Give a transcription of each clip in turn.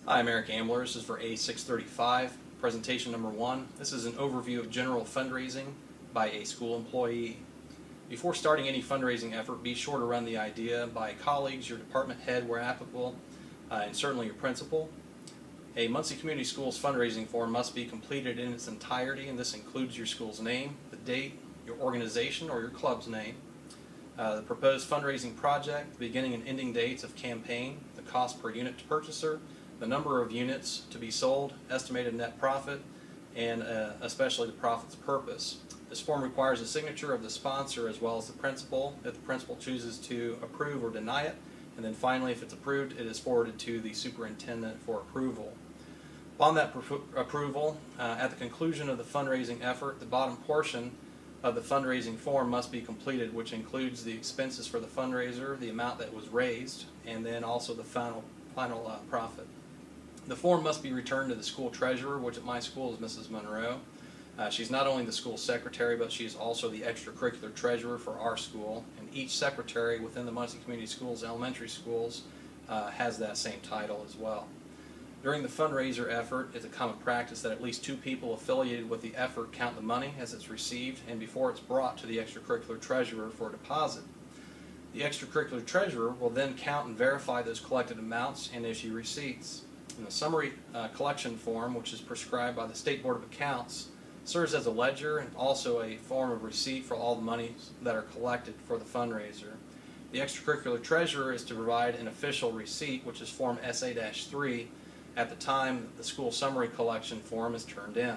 Hi, I'm Ambler. This is for A635, presentation number 1. This is an overview of general fundraising by a school employee. Before starting any fundraising effort, be sure to run the idea by colleagues, your department head where applicable, and certainly your principal. A Muncie Community Schools fundraising form must be completed in its entirety, and this includes your school's name, the date, your organization or your club's name, the proposed fundraising project, the beginning and ending dates of campaign, the cost per unit to purchaser, the number of units to be sold, estimated net profit, and especially the profit's purpose. This form requires a signature of the sponsor as well as the principal if the principal chooses to approve or deny it, and then finally, if it's approved, it is forwarded to the superintendent for approval. Upon that approval, at the conclusion of the fundraising effort, the bottom portion of the fundraising form must be completed, which includes the expenses for the fundraiser, the amount that was raised, and then also the final profit. The form must be returned to the school treasurer, which at my school is Mrs. Monroe. She's not only the school secretary, but she is also the extracurricular treasurer for our school, and each secretary within the Muncie Community Schools elementary schools has that same title as well. During the fundraiser effort, it's a common practice that at least 2 people affiliated with the effort count the money as it's received and before it's brought to the extracurricular treasurer for deposit. The extracurricular treasurer will then count and verify those collected amounts and issue receipts. And the summary collection form, which is prescribed by the State Board of Accounts, serves as a ledger and also a form of receipt for all the monies that are collected for the fundraiser. The extracurricular treasurer is to provide an official receipt, which is Form SA-3, at the time that the school summary collection form is turned in.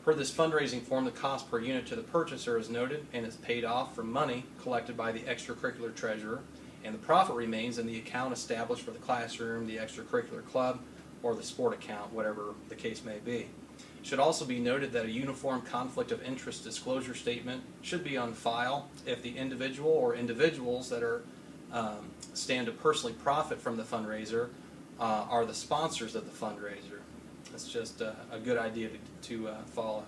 Per this fundraising form, the cost per unit to the purchaser is noted and is paid off from money collected by the extracurricular treasurer, and the profit remains in the account established for the classroom, the extracurricular club, or the sport account, whatever the case may be. It should also be noted that a uniform conflict of interest disclosure statement should be on file if the individual or individuals that are stand to personally profit from the fundraiser are the sponsors of the fundraiser. That's just a good idea to follow.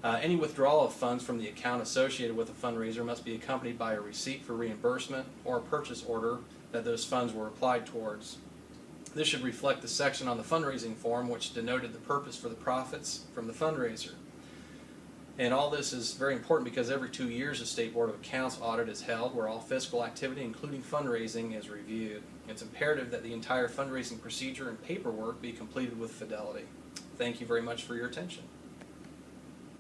Any withdrawal of funds from the account associated with a fundraiser must be accompanied by a receipt for reimbursement or a purchase order that those funds were applied towards. This should reflect the section on the fundraising form which denoted the purpose for the profits from the fundraiser. And all this is very important because every 2 years a State Board of Accounts audit is held where all fiscal activity, including fundraising, is reviewed. It's imperative that the entire fundraising procedure and paperwork be completed with fidelity. Thank you very much for your attention.